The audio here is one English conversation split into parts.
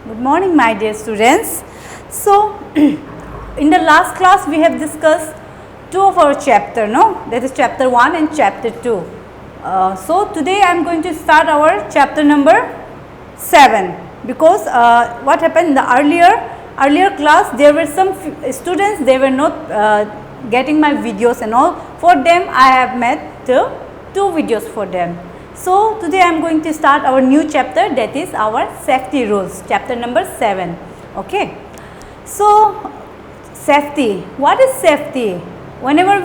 Good morning, my dear students. So, in the last class we have discussed two of our chapter, no? That is chapter 1 and chapter 2. So, today I am going to start our chapter number 7 because what happened in the earlier class, there were some students, they were not getting my videos and all. For them, I have made two videos for them. So, today I am going to start our new chapter, that is our safety rules, chapter number 7. Okay. So, safety. What is safety? Whenever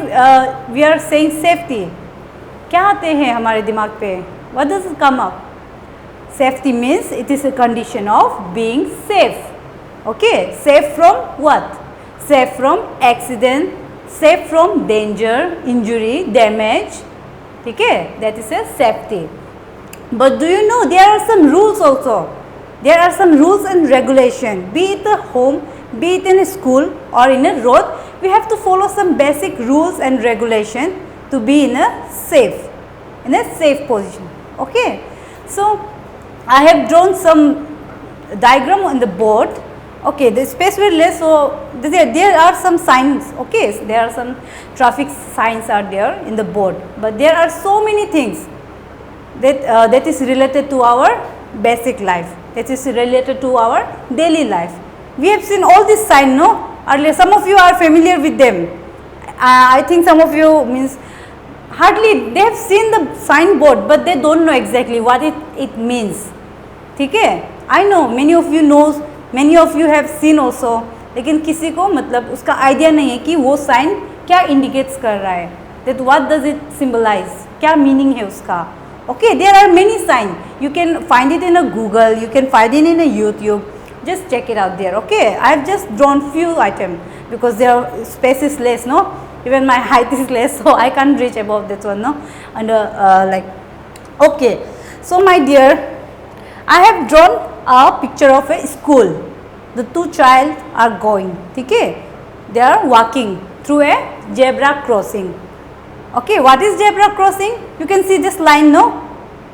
we are saying safety, क्या आते हैं हमारे दिमाग पे? What does it come up? Safety means it is a condition of being safe. Okay. Safe from what? Safe from accident, safe from danger, injury, damage. Okay, that is a safety. But do you know there are some rules also? There are some rules and regulation. Be it a home, be it in a school or in a road, we have to follow some basic rules and regulation to be in a safe position. Okay. So I have drawn some diagram on the board. Okay, the space will less, so there are some signs. Okay, there are some traffic signs are there in the board, but there are so many things that is related to our basic life, that is related to our daily life. We have seen all these signs, no? Earlier, some of you are familiar with them. I think some of you means hardly they have seen the signboard, but they don't know exactly what it means. Okay, I know many of you knows. Many of you have seen also, लेकिन किसी को मतलब उसका idea नहीं है कि वो sign क्या इंडिकेट्स कर रहा है, that what does it symbolize, क्या मीनिंग है उसका. Okay, there are many signs. You can find it in a Google, you can find it in a YouTube. Just check it out there. Okay, I have just drawn few items because their space is less, no? Even my height is less, so I can't reach above that one, no? And like, okay. So my dear, I have drawn a picture of a school. The two child are going. Okay, they are walking through a zebra crossing. Okay, what is zebra crossing? You can see this line, no?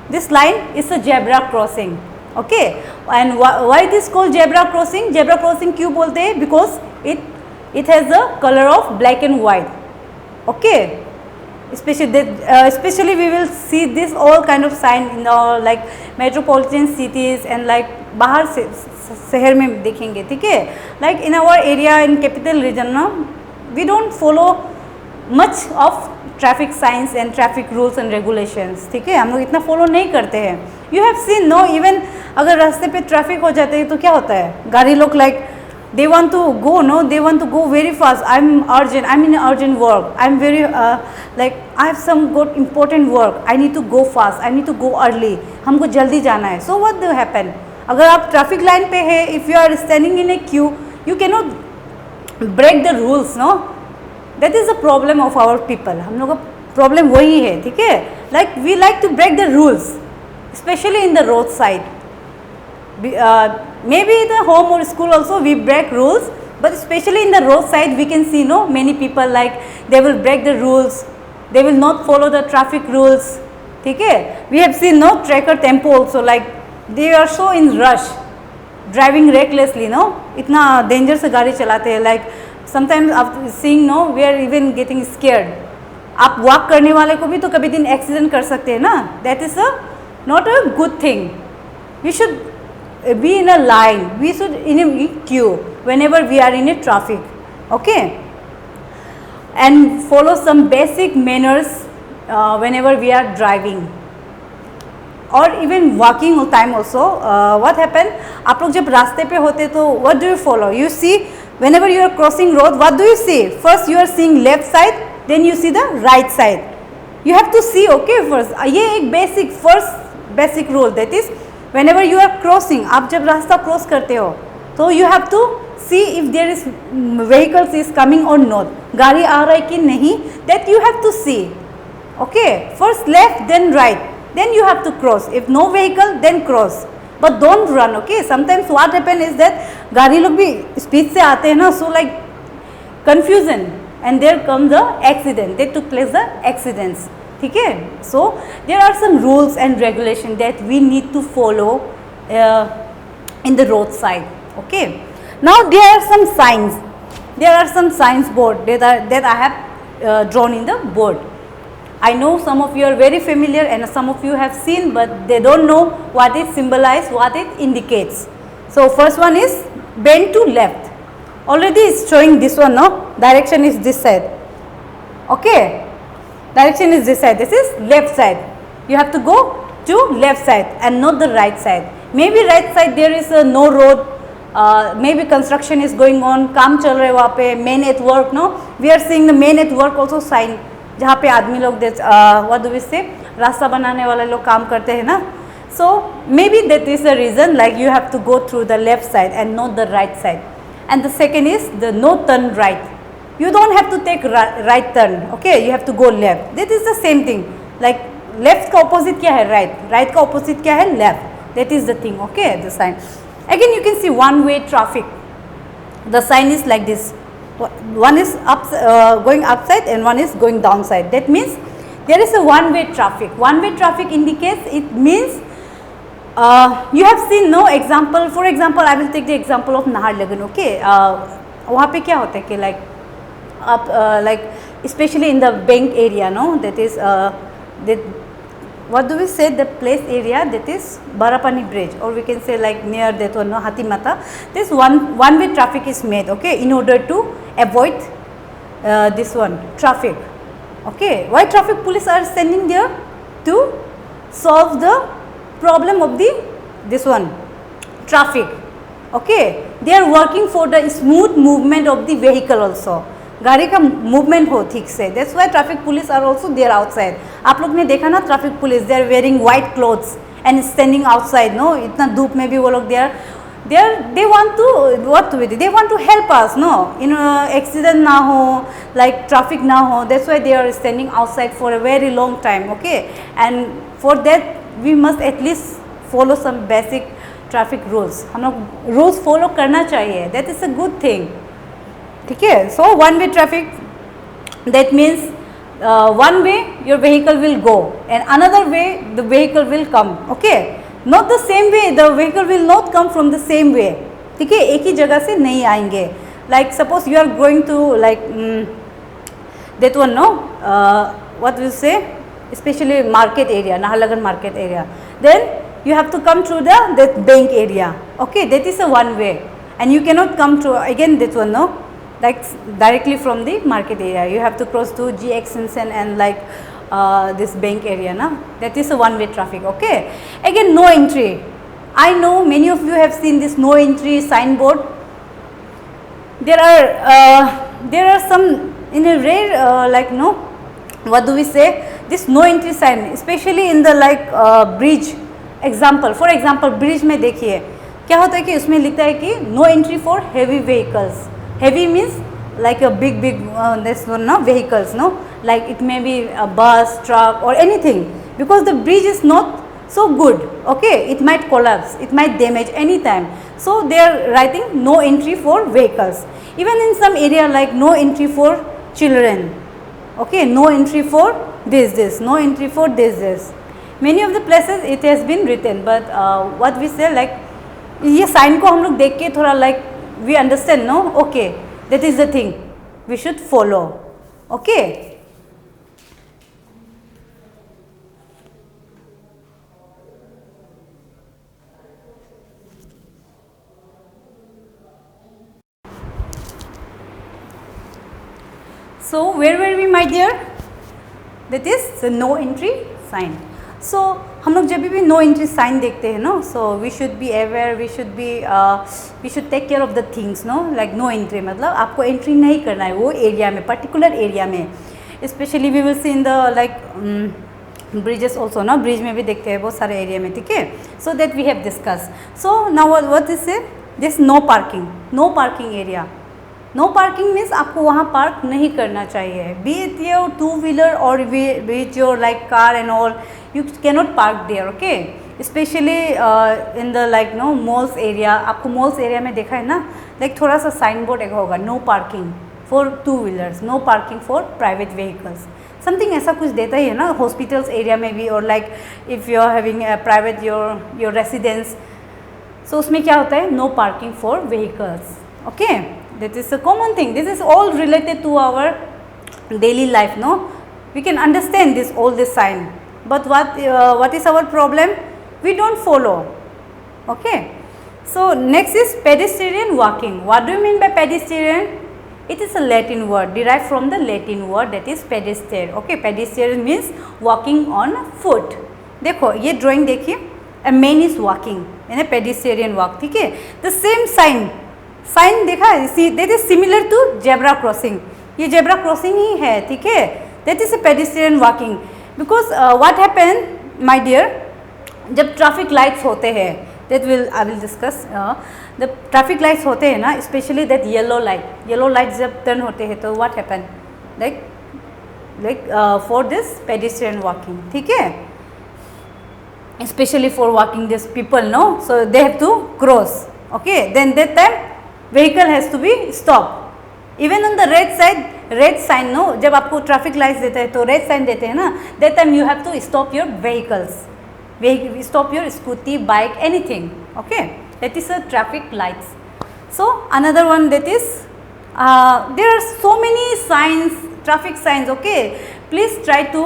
This line is a zebra crossing. Okay, and why it is called zebra crossing? Zebra crossing क्यों बोलते हैं? Because it has a color of black and white. Okay, especially we will see this all kind of sign in the like metropolitan cities and like बाहर से शहर में देखेंगे. ठीक है, like in our area in capital region, ना, we don't follow much of traffic signs and traffic rules and regulations. ठीक है, हम लोग इतना follow नहीं करते हैं. You have seen, no, even अगर रास्ते पे traffic हो जाते हैं तो क्या होता है, गाड़ी लोग like they want to go, no, they want to go very fast. I'm urgent, I'm in urgent work, I'm very like I have some good important work, I need to go fast, I need to go early, हमको जल्दी जाना है. So what will happen? अगर आप traffic line पे है, if you are standing in a queue, you cannot break the rules, no? That is the problem of our people. हम लोग का problem वही है. ठीक है, like we like to break the rules, especially in the roadside. Maybe in the home or school also we break rules, but especially in the roadside we can see, no, many people like they will break the rules, they will not follow the traffic rules. ठीक है, we have seen, no, tracker tempo also, like they are so in rush, driving recklessly, no, इतना danger से गाड़ी चलाते हैं. Like sometimes after seeing, no, we are even getting scared. आप walk करने वाले को भी तो कभी दिन accident कर सकते हैं ना. That is not a good thing. We should be in a line, we should in a queue whenever we are in a traffic. Okay, and follow some basic manners whenever we are driving or even walking time also. What happen, आप लोग जब रास्ते पे होते तो what do you follow? You see, whenever you are crossing road, what do you see? First you are seeing left side, then you see the right side. You have to see. Okay, first ये एक basic rule, that is whenever you are crossing, आप जब रास्ता cross करते हो तो you have to see if there is vehicles is coming or not, गाड़ी आ रहा है कि नहीं, that you have to see. Okay, first left then right, then you have to cross. If no vehicle, then cross, but don't run. Okay, sometimes what happen is that गाड़ी लोग भी speed से आते हैं ना, so like confusion, and there comes the accident, they took place the accidents. ठीक है, so there are some rules and regulation that we need to follow in the roadside. Okay, now there are some signs. There are some signs board that I have drawn in the board. I know some of you are very familiar and some of you have seen, but they don't know what it symbolizes, what it indicates. So first one is bend to left. Already it's showing this one, no? Direction is this side. Okay, direction is this side. This is left side. You have to go to left side and not the right side. Maybe right side there is no road. Maybe construction is going on. काम चल रहे वहाँ पे. Men at work, no? We are seeing the men at work also sign. जहाँ पे आदमी लोग what do we say, रास्ता बनाने वाले लोग काम करते हैं ना. So maybe that is the reason, like you have to go through the left side and not the right side. And the second is the no turn right. You don't have to take right turn. Okay, you have to go left. That is the same thing. Like left का opposite क्या है? Right. Right का opposite क्या है? Left. That is the thing. Okay, the sign. Again you can see one way traffic. The sign is like this. One is going upside and one is going downside. That means there is a one-way traffic. One-way traffic indicates, it means you have seen no example. For example, I will take the example of Naharlagun. Okay, वहाँ पे क्या होता है कि like especially in the bank area, no, that is that what do we say, the place area that is Barapani bridge, or we can say like near that one, no, Hatimata. This one-way traffic is made, okay, in order to avoid this one traffic. Okay, why traffic police are standing there? To solve the problem of this one traffic. Okay, they are working for the smooth movement of the vehicle also. गाड़ी का movement हो ठीक से. That's why traffic police are also there outside. आप लोग ने देखा ना traffic police, they are wearing white clothes and standing outside. No, इतना धूप में भी वो लोग they want to what to do? They want to help us. No, accident ना हो, like traffic ना हो. That's why they are standing outside for a very long time. Okay, and for that we must at least follow some basic traffic rules. हम लोग rules follow करना चाहिए. That is a good thing. ठीक है. So one way traffic, that means one way your vehicle will go and another way the vehicle will come. Okay, not the same way, the vehicle will not come from the same way. ठीक है, एक ही जगह से नहीं आएंगे. Like suppose you are going to like that one, no, what will you say, especially market area, Naharlagun market area, then you have to come through that bank area. Okay, that is a one way and you cannot come through again that one, no, like directly from the market area. You have to cross to G extension and like this bank area, na? That is a one way traffic. Okay, again no entry. I know many of you have seen this no entry signboard. There are some in a rare like no, what do we say, this no entry sign, especially in the like bridge example. For example, bridge में देखिए क्या होता है कि उसमें लिखता है कि no entry for heavy vehicles. Heavy means like a big this one, no, vehicles, no, like it may be a bus, truck or anything, because the bridge is not so good. Okay, it might collapse, it might damage anytime. So they are writing no entry for vehicles. Even in some area like no entry for children. Okay, no entry for this, no entry for this. Many of the places it has been written, but what we say, like ये sign को हम लोग देख के थोड़ा like we understand, no, okay, that is the thing we should follow. Okay, so where were we, my dear? That is the no entry sign. So हम लोग जब भी नो एंट्री साइन देखते हैं no, so we should be aware, we should take care of the things, no, like no entry मतलब आपको entry नहीं करना है वो एरिया में, पर्टिकुलर एरिया में. Specially we will see in the like bridges also, ना, ब्रिज में भी देखते हैं बहुत सारे एरिया में. ठीक है, so that we have discuss. So now what is this no parking area. No parking means आपको वहाँ पार्क नहीं करना चाहिए. Be it your two wheeler और be it your like car and all, you cannot park there. Okay, especially in the like no malls area. आपको malls area में देखा है ना, like थोड़ा सा साइन बोर्ड एक होगा, no parking for two wheelers, no parking for private vehicles, something ऐसा कुछ देता ही है ना. हॉस्पिटल्स एरिया में भी, और like if you are having a private your residence, सो उसमें क्या होता है, no parking for vehicles. Okay, that is a common thing. This is all related to our daily life, no? We can understand this, all this sign, but what is our problem? We don't follow. Okay, so next is pedestrian walking. What do you mean by pedestrian? It is a Latin word derived from the Latin word that is pedestrian. Okay, pedestrian means walking on foot. देखो ये drawing देखिए, a man is walking in a pedestrian walk. ठीक है, the same sign देखा, that is similar to zebra crossing. ये zebra crossing ही है. ठीक है, that is a pedestrian walking. Because what happen my dear, जब ट्रैफिक लाइट्स होते हैं, दैट आई विल डिस्कस. जब ट्रैफिक लाइट्स होते हैं ना, स्पेशली दैट येलो लाइट जब टर्न होते हैं, तो what happen, like for this pedestrian walking. ठीक है, specially for walking this people, no, so they have to cross. Okay, then that time vehicle has to be stop. Even on the red sign, no, जब आपको traffic lights देते हैं तो red sign देते हैं ना, that time you have to stop your vehicles, stop your scooty, bike, anything. Okay, that is a traffic lights. So another one, that is there are so many signs, traffic signs. Okay, please try to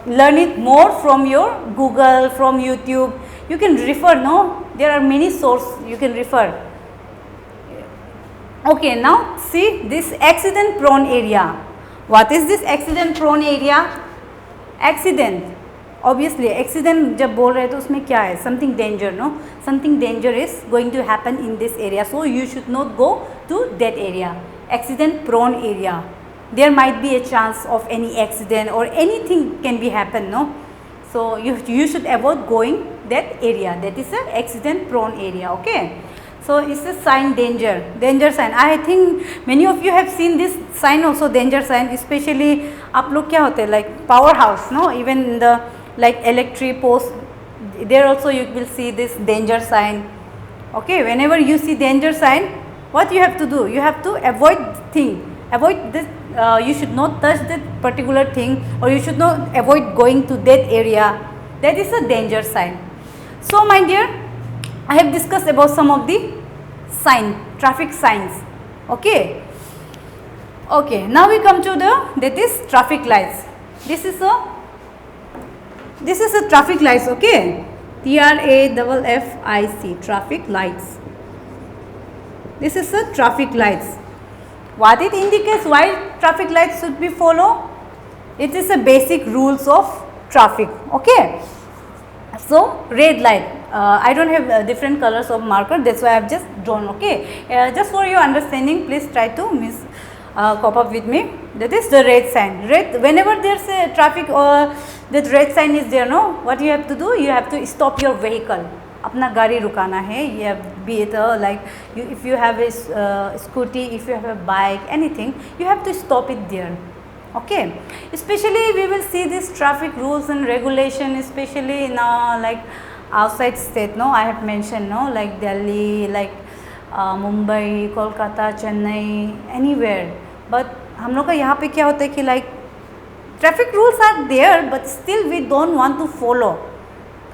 learn it more from your Google, from YouTube. You can refer, no, there are many sources you can refer. Okay, now see this accident prone area. What is this accident prone area? Accident, obviously accident जब बोल रहे हैं तो उसमें क्या है, something danger, no, something danger is going to happen in this area, so you should not go to that area. Accident prone area, there might be a chance of any accident or anything can be happen, no, so you should avoid going that area. That is a accident prone area. Okay, so it's a sign, danger sign. I think many of you have seen this sign also, danger sign. Especially आप लोग क्या होते हैं, like power house, no, even the like electric post, there also you will see this danger sign. Okay, whenever you see danger sign, what you have to do, you have to avoid this. You should not touch that particular thing, or you should not avoid going to that area. That is a danger sign. So my dear, I have discussed about some of the traffic signs. Okay. Okay, now we come to that is traffic lights. This is a traffic lights. Okay, TRAFFIC, traffic lights. This is a traffic lights. What it indicates, why traffic lights should be followed? It is a basic rules of traffic. Okay, so red light, I don't have different colors of marker, that's why I have just drawn. Okay, just for your understanding, please try to cope up with me. That is the red sign. Whenever there's a traffic or that red sign is there, no, what you have to do, you have to stop your vehicle. अपना गाड़ी रुकाना है. ये be it like if you have a scooty, if you have a bike, anything, you have to stop it there. Okay, especially we will see this traffic rules and regulation, especially in like outside state, no, I have mentioned, no, like Delhi, like Mumbai, Kolkata, Chennai, anywhere. But हम लोग का यहाँ पे क्या होता है कि like traffic rules are there, but still we don't want to follow.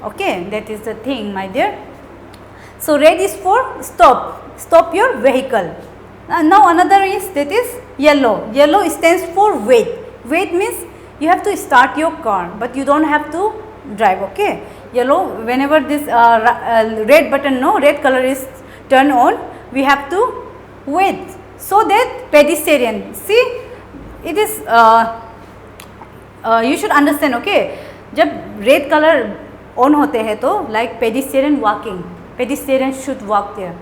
Okay, that is the thing, my dear. So red is for stop your vehicle. Now another is, that is yellow stands for wait. Wait means you have to start your car, but you don't have to drive. Okay, yellow, whenever this red button, no, red color is turned on, we have to wait, so that pedestrian, see, it is you should understand. Okay, जब red color on होते हैं तो like pedestrian walking, pedestrian should walk there,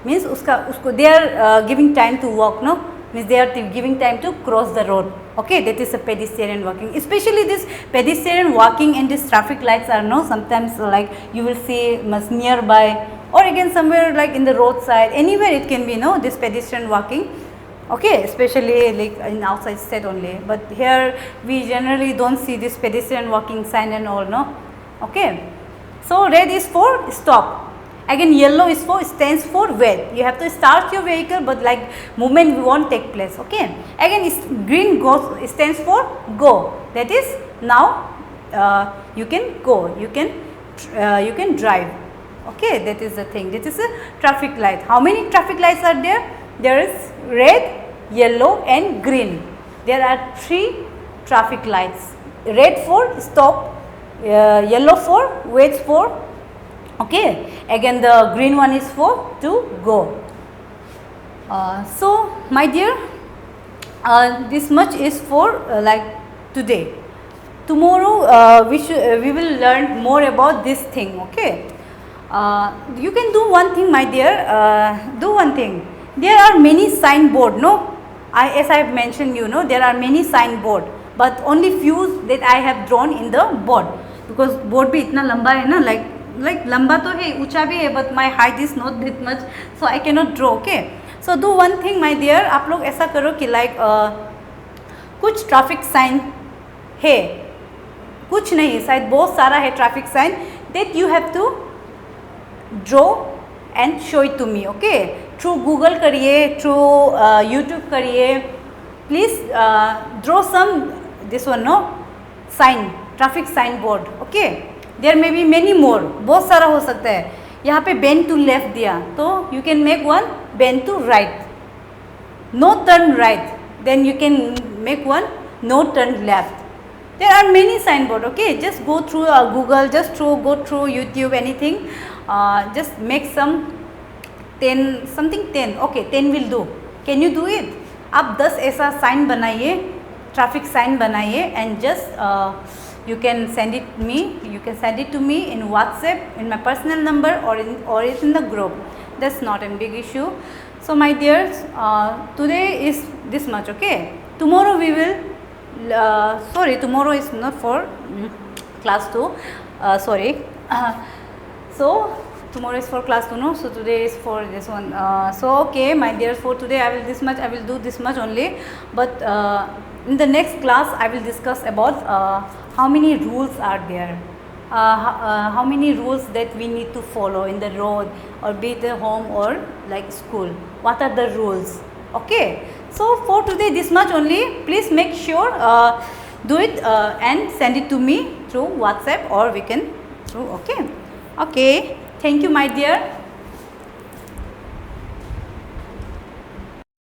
means उसको they are giving time to walk, no, means they are giving time to cross the road. Okay, that is a pedestrian walking. Especially this pedestrian walking and these traffic lights are, no, sometimes like you will see much nearby, or again somewhere like in the roadside, anywhere it can be, no, this pedestrian walking. Okay, especially like in outside state only, but here we generally don't see this pedestrian walking sign and all, no. Okay, so red is for stop. Again yellow is for, stands for wait. You have to start your vehicle, but like movement won't take place. Okay, again green stands for go. That is now you can go, you can drive. Okay, that is the thing. That is a traffic light. How many traffic lights are there? There is red, yellow and green. There are 3 traffic lights. Red for stop, yellow for wait for, okay. Again the green one is for to go. So my dear, this much is for like today. Tomorrow we will learn more about this thing, okay. You can do one thing, my dear, do one thing. There are many signboard, no, as I have mentioned, you know, there are many signboard, but only few that I have drawn in the board, because board भी इतना लंबा है ना, like लंबा तो है, ऊंचा भी है, but my height is not that much, so I cannot draw, okay. So do one thing, my dear, आप लोग ऐसा करो कि like कुछ ट्रैफिक साइन है, कुछ नहीं, शायद बहुत सारा है traffic sign, that you have to draw and show it to me, okay. Through Google करिए, through YouTube करिए, please draw some this one, no, sign, traffic sign board, okay. There may be many more, बहुत सारा हो सकता है. यहाँ पे bend to left दिया, तो you can make one bend to right, no turn right, then you can make one no turn left. There are many signboard, okay. Just go through Google, just go through YouTube, anything. Just make some 10 something 10, okay, 10 will do. Can you do it? आप 10 ऐसा sign बनाइए, traffic sign बनाइए, and just you can send it to me in WhatsApp, in my personal number, or it's in the group. That's not a big issue. So my dears, today is this much, okay. Tomorrow we will sorry, tomorrow is not for class 2, sorry. So tomorrow is for class 2, no, so today is for this one. So okay, my dear, for today I will do this much only, but in the next class I will discuss about how many rules are there, how many rules that we need to follow in the road, or be it home or like school. What are the rules, okay. So for today this much only. Please make sure do it and send it to me through WhatsApp, or we can through, okay. Thank you, my dear.